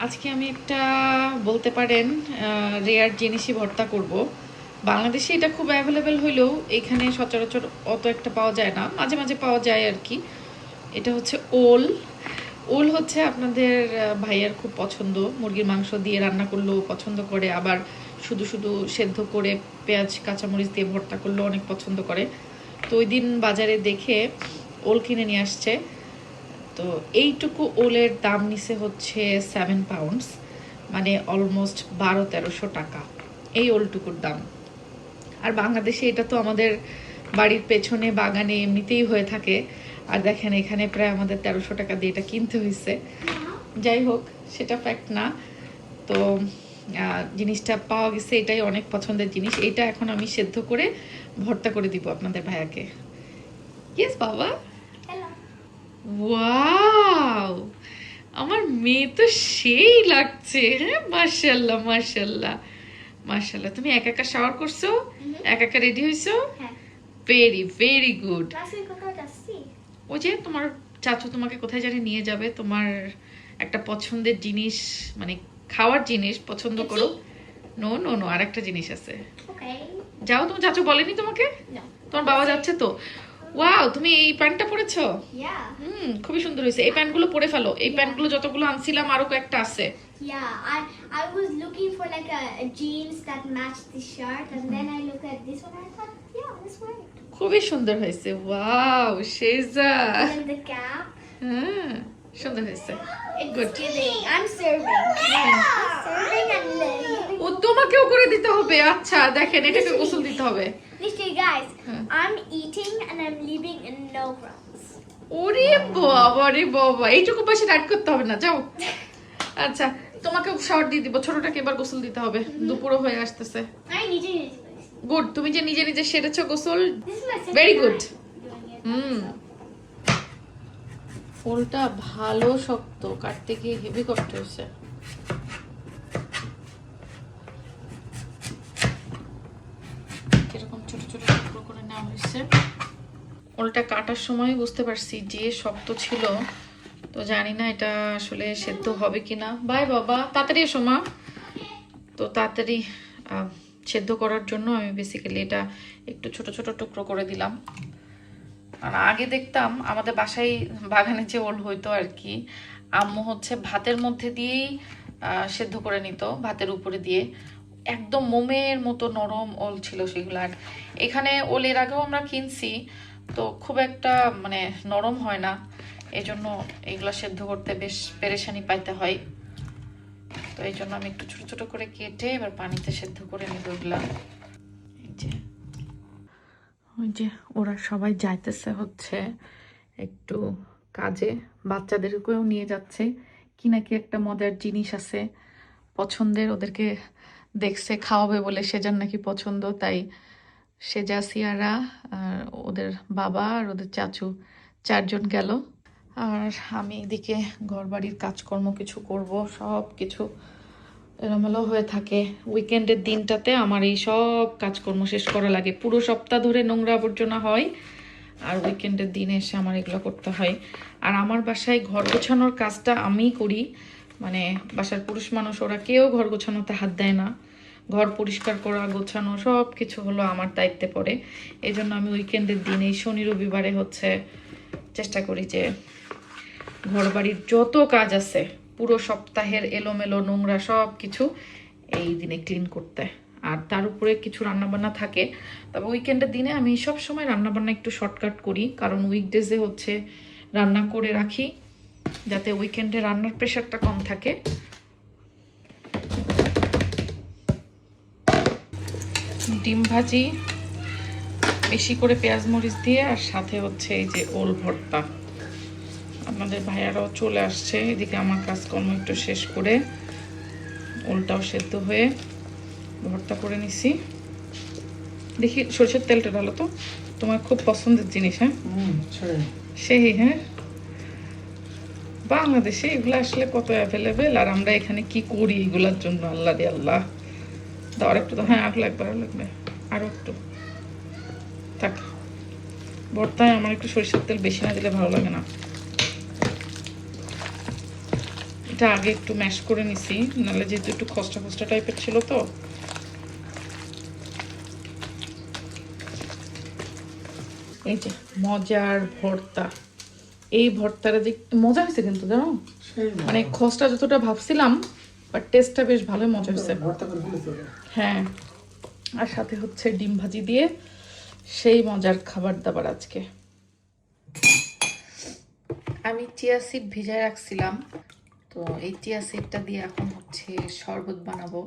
আজকে আমি একটা বলতে পারেন রেয়ার জিনিসই ভর্তা করব। বাংলাদেশে এটা খুব অ্যাভেলেবেল হইলেও এখানে সচরাচর অত একটা পাওয়া যায় না, মাঝে মাঝে পাওয়া যায় আর কি। এটা হচ্ছে ওল। ওল হচ্ছে আপনাদের ভাইয়ার খুব পছন্দ, মুরগির মাংস দিয়ে রান্না করলেও পছন্দ করে, আবার শুধু শুধু সেদ্ধ করে পেঁয়াজ কাঁচামরিচ দিয়ে ভর্তা করলেও অনেক পছন্দ করে। তো ওই দিন বাজারে দেখে ওল কিনে নিয়ে আসছে। তো এইটুকু ওলের দাম নিছে হচ্ছে 7 পাউন্ডস, মানে অলমোস্ট 1200-1300 টাকা এই ওলটুকুর দাম। আর বাংলাদেশে এটা তো আমাদের বাড়ির পেছনে বাগানে এমনিতেই হয়ে থাকে। আর দেখেন এখানে প্রায় আমাদের 1300 টাকা দিয়ে এটা কিনতে হয়েছে। যাই হোক, সেটা ফ্যাক্ট না। তো জিনিসটা পাওয়া গেছে, এটাই অনেক পছন্দের জিনিস। এটা এখন আমি সেদ্ধ করে ভর্তা করে দিব আপনাদের ভাইয়াকে। ইয়েস বাবা। ওয়াও, আমার মেয়ে তো সেই লাগছে। হ্যাঁ, মাশাআল্লাহ মাশাআল্লাহ মাশাআল্লাহ। তুমি একা একা শাওয়ার করছো, একা একা রেডি হইছো? Very very good. ওই যে তোমার চাচু তোমাকে কোথায় জানি নিয়ে যাবে, তোমার একটা পছন্দের জিনিস, মানে খাওয়ার জিনিস পছন্দ করো। নো নো নো, আর একটা জিনিস আছে। যাও, তোমার চাচু বলেনি তোমাকে? তোমার বাবা যাচ্ছে তো। ওয়াও, তুমি এই প্যান্টটা পরেছো? খুবই সুন্দর হয়েছে। এই প্যান্টগুলো পরে ফেলো, এই প্যান্টগুলো যতগুলো আনছিলাম আরো কয়েকটা আছে। Yeah, I was looking for like a jeans that matched the shirt, and then I looked at this one and I thought, yeah, this works. খুবই সুন্দর হয়েছে। Wow শেজা। And then the cap. হ্যাঁ, সুন্দর হয়েছে। It's Good. giving. I'm serving. I'm serving and ও তোমাকেও করে দিতে হবে? আচ্ছা, দেখেন এটাকে গোসল দিতে হবে। literally, guys, I'm eating and I'm leaving in no crumbs. ওরে বাবা রে বাবা, এইটুকু পয়সা অ্যাড করতে হবে না, যাও। আচ্ছা, তোমাকে শাওয়ার দিয়ে দিব, ছোটটাকে এবার গোসল দিতে হবে, দুপুরও হয়ে আসতেছে। I need to. গুড, তুমি যে নিজে নিজে সেরেছো গোসল, This is my second very time good. doing it. ফুলটা ভালো শক্ত, কাটতে গিয়ে হেভি কষ্ট হয়েছে। কিরকম ছোট ছোট টুকরো করে নেওয়া হয়েছে। ওলটা কাটার সময় বুঝতে পারছি যে শক্ত ছিল, তো জানি না এটা আসলে সেদ্ধ হবে কিনা। বাই বাবা, তাড়াতাড়ি এসো মা। তো তাড়াতাড়ি সেদ্ধ করার জন্য আমি বেসিক্যালি এটা একটু ছোট ছোট টুকরো করে দিলাম। আর আগে দেখতাম আমাদের বাসায় বাগানে যে ওল হইতো আর কি, আম্মু হচ্ছে ভাতের মধ্যে দিয়েই সেদ্ধ করে নিত, ভাতের উপরে দিয়ে। একদম মোমের মতো নরম ওল ছিল সেগুলো। আর এখানে ওল এর আগেও আমরা কিনছি, তো খুব একটা মানে নরম হয় না, এই জন্য এইগুলো সেদ্ধ করতে বেশ পেরেশানি পাইতে হয়। তো এই জন্য আমি একটু ছোট ছোট করে কেটে এবার পানিতে সেদ্ধ করে নেব এগুলা। এই যে ওই যে ওরা সবাই যাইতেছে হচ্ছে একটু কাজে, বাচ্চাদেরকেও নিয়ে যাচ্ছে। কি নাকি একটা মজার জিনিস আছে পছন্দের, ওদেরকে দেখছে খাওয়াবে বলে, সেজার নাকি পছন্দ, তাই সেজা সিয়ারা আর ওদের বাবা আর ওদের চাচু 4 জন গেল। আর আমি এদিকে ঘর বাড়ির কাজকর্ম কিছু করব, সব কিছু এলোমেলো হয়ে থাকে। উইকেন্ডের দিনটাতে আমার এই সব কাজকর্ম শেষ করা লাগে। পুরো সপ্তাহ ধরে নোংরা আবর্জনা হয়, আর উইকেন্ডের দিনে এসে আমার এগুলো করতে হয়। আর আমার বাসায় ঘর গোছানোর কাজটা আমিই করি, মানে বাসার পুরুষ মানুষ ওরা কেউ ঘর গোছানোতে হাত দেয় না। ঘর পরিষ্কার করা, গোছানো সব কিছু হলো আমার দায়িত্বে পড়ে। এই জন্য আমি উইকেন্ডের দিন এই শনি রবিবারে হচ্ছে চেষ্টা করি যে ঘর বাড়ির যত কাজ আছে পুরো সপ্তাহের এলোমেলো নোংরা সব কিছু এই দিনে ক্লিন করতে। আর তার উপরে কিছু রান্নাবান্না থাকে, তবে উইকেন্ডের দিনে আমি সব সময় রান্নাবান্না একটু শর্টকাট করি, কারণ উইকডেজে হচ্ছে রান্না করে রাখি যাতে উইকেন্ডে রান্নার প্রেশারটা কম থাকে। ডিম ভাজি বেশি করে পেঁয়াজ মরিচ দিয়ে, আর সাথে হচ্ছে এই যে ওল ভর্তা। আপনাদের ভাইয়ারাও চলে আসছে, এদিকে আমার কাজকর্ম একটু শেষ করে ওলটাও সেদ্ধ হয়ে ভর্তা করে নিছি। দেখি সরষের তেলটা ঢালো তো, তোমার খুব পছন্দের জিনিস। হ্যাঁ সেই, হ্যাঁ বাংলাদেশে এগুলো আসলে কত অ্যাভেলেবেল, আর আমরা এখানে কি করি এগুলার জন্য, আল্লাহ রে আল্লাহ। দাও একটু তো, হ্যাঁ আর লাগবে আর লাগবে, আরও একটু থাক। ভর্তায় আমার একটু সরিষার তেল বেশি না দিলে ভালো লাগে না। চিকেনটা আগে একটু ম্যাশ করে নিছি, নাহলে যেহেতু একটু খসটা খসটা টাইপের ছিল তো। এই যে মজার ভর্তা, এই ভর্তাটা যে মজা হয়েছে কিন্তু জানো, মানে খসটা যতটা ভাবছিলাম বাট টেস্টটা বেশ ভালোই মজা হয়েছে। হ্যাঁ, আর সাথে হচ্ছে ডিম ভাজি দিয়ে সেই মজার খাবার দাবার আজকে। আমি চিয়া সিড ভিজায় রাখছিলাম, তো এই চিয়া সিডটা দিয়ে এখন হচ্ছে শরবত বানাবো।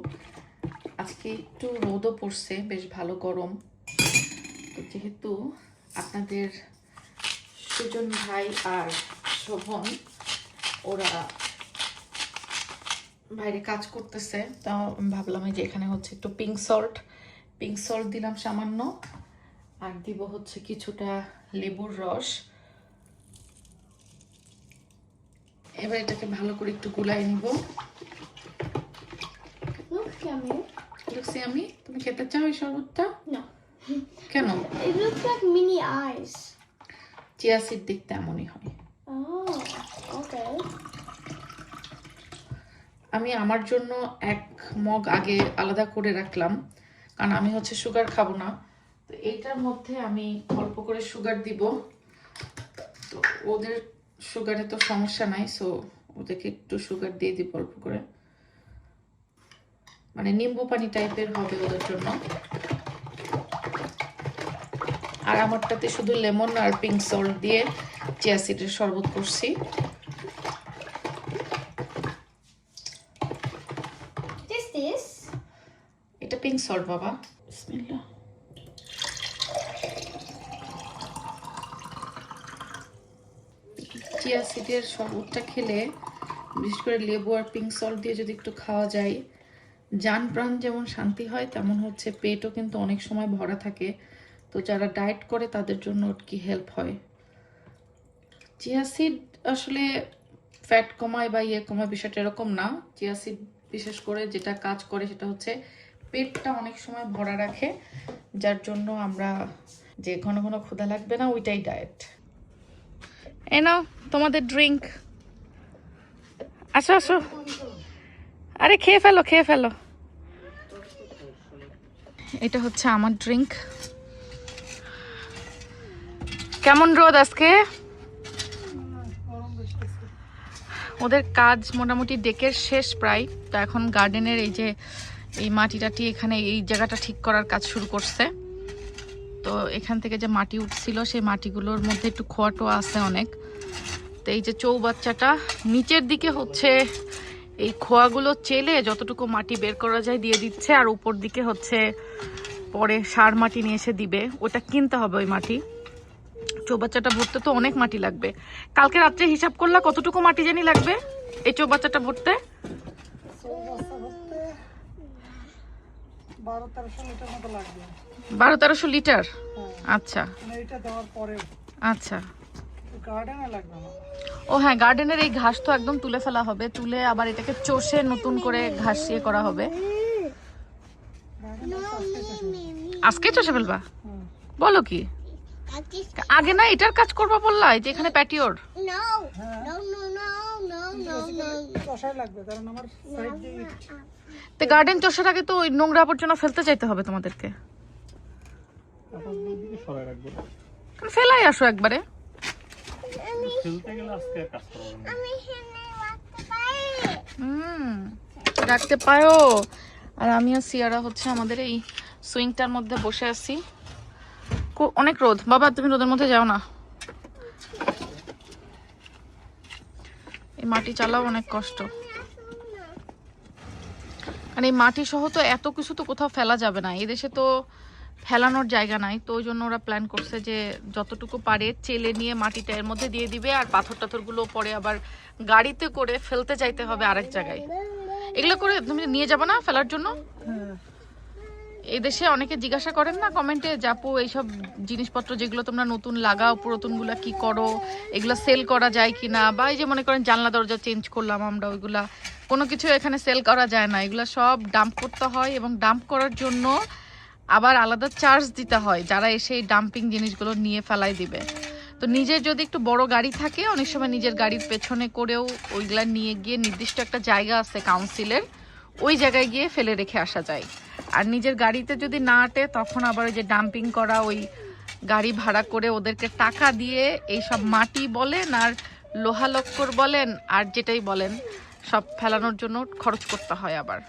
আজকে একটু রোদও পড়ছে, বেশ ভালো গরম। তো যেহেতু আপনাদের সুজন ভাই আর শোভন ওরা বাইরে কাজ করতেছে, তাও ভাবলাম যে এখানে হচ্ছে একটু পিঙ্ক সল্ট দিলাম সামান্য, আর দিব হচ্ছে কিছুটা লেবুর রস। এবার এটাকে ভালো করে একটু গুলাই নিব। লুকস ইয়ামি, তুমি খেতে চাও এই শরবতটা? No. কেন? It looks like mini eyes. Chia seed দেখতে এমনই হয়। Oh, okay. আমি আমার জন্য 1 মগ আগে আলাদা করে রাখলাম, কারণ আমি হচ্ছে সুগার খাবো না। তো এইটার মধ্যে আমি অল্প করে সুগার দিব। তো ওদের সুগারে তো সমস্যা নাই, সো ওদেরকে একটু সুগার দিয়ে দিব অল্প করে, মানে নিম্বু পানি টাইপের হবে ওদের জন্য। আর আমারটাতে শুধু লেমন আর পিঙ্ক সল্ট দিয়ে চিয়া সিডের শরবত করছি। এটা পিঙ্ক সল্ট বাবা। বিসমিল্লাহ। চিয়া সিডের শরবতটা খেলে, বিশেষ করে লেবু আর পিঙ্ক সল্ট দিয়ে যদি একটু খাওয়া যায়, জান প্রাণ যেমন শান্তি হয়, তেমন হচ্ছে পেটও কিন্তু অনেক সময় ভরা থাকে। তো যারা ডায়েট করে তাদের জন্য কি হেল্প হয়। চিয়া সিড আসলে ফ্যাট কমায় বা কমায় বিষয়টা এরকম না। চিয়া সিড বিশেষ করে যেটা কাজ করে সেটা হচ্ছে পেটটা অনেক সময় ভরা রাখে, যার জন্য আমরা যে ঘন ঘন ক্ষুধা লাগবে না, ওইটাই ডায়েট। এ নাও তোমাদের ড্রিঙ্ক। আসো আসো, আরে খেয়ে ফেলো। এটা হচ্ছে আমার ড্রিঙ্ক। কেমন রোদ আজকে? ওদের কাজ মোটামুটি ডেকের শেষ প্রায়, তো এখন গার্ডেনের এই যে এই মাটিটাটি এখানে এই জায়গাটা ঠিক করার কাজ শুরু করছে। তো এখান থেকে যে মাটি উঠছিল সেই মাটিগুলোর মধ্যে একটু খোয়াটোয়া আছে অনেক। তো এই যে চৌবাচ্চাটা নিচের দিকে হচ্ছে এই খোয়াগুলো চেলে যতটুকু মাটি বের করা যায় দিয়ে দিচ্ছে, আর উপর দিকে হচ্ছে পরে সার মাটি নিয়ে এসে দিবে। ওটা কিনতে হবে ওই মাটি। চৌবাচ্চাটা ভরতে তো অনেক মাটি লাগবে। কালকে রাত্রে হিসাব করলা কতটুকু মাটি জানি লাগবে এই চৌবাচ্চাটা ভরতে? 1200-1300 লিটার। আচ্ছা আচ্ছা। ও হ্যাঁ, গার্ডেনের এই ঘাস তো একদম তুলে ফেলা হবে, তুলে আবার এটাকে চষে নতুন করে ঘাস ইয়ে করা হবে। আজকে চষে ফেলবা? বলো কি, আগে না এটার কাজ করবা বললা, এই যে এখানে প্যাটিওর? তো গার্ডেন চষার আগে তো ওই নোংরা আবর্জনা ফেলতে চাইতে হবে তোমাদেরকে। ফেলাই আসো একবারে। রাখতে পারো। আর আমি আর সিয়ারা হচ্ছে আমাদের এই সুইংটার মধ্যে বসে আছি। অনেক রোদ বাবা, তুমি রোদের মধ্যে যাও না, এই মাটি চালাও অনেক কষ্ট। আর এই মাটি সহ তো এত কিছু তো কোথাও ফেলা যাবে না, এদেশে তো ফেলানোর জায়গা নাই। তো ওই জন্য ওরা প্ল্যান করছে যে যতটুকু পারে চেলে নিয়ে মাটিটা এর মধ্যে দিয়ে দিবে, আর পাথর টাথরগুলো পরে আবার গাড়িতে করে ফেলতে চাইতে হবে আরেক জায়গায়। এগুলো করে তুমি নিয়ে যাবে না ফেলার জন্য? এই দেশে অনেকে জিজ্ঞাসা করেন না কমেন্টে, যাপু এইসব জিনিসপত্র যেগুলো তোমরা নতুন লাগাও, পুরাতনগুলা কি করো, এগুলো সেল করা যায় কিনা, বা এই যে মনে করেন জানলা দরজা চেঞ্জ করলাম আমরা, ওইগুলা কোনো কিছু এখানে সেল করা যায় না, এগুলো সব ডাম্প করতে হয়, এবং ডাম্প করার জন্য আবার আলাদা চার্জ দিতে হয় যারা এসে এই ডাম্পিং জিনিসগুলো নিয়ে ফেলাই দিবে। তো নিজের যদি একটু বড় গাড়ি থাকে অনেক সময় নিজের গাড়ির পেছনে করেও ওইগুলা নিয়ে গিয়ে নির্দিষ্ট একটা জায়গা আছে কাউন্সিলের, ওই জায়গায় গিয়ে ফেলে রেখে আসা যায়। আর নিজের গাড়িতে যদি না আটে তখন আবার ওই যে ডাম্পিং করা, ওই গাড়ি ভাড়া করে ওদেরকে টাকা দিয়ে এইসব মাটি বলেন আর লোহা লক্কর বলেন আর যেটাই বলেন সব ফেলানোর জন্য খরচ করতে হয় আবার।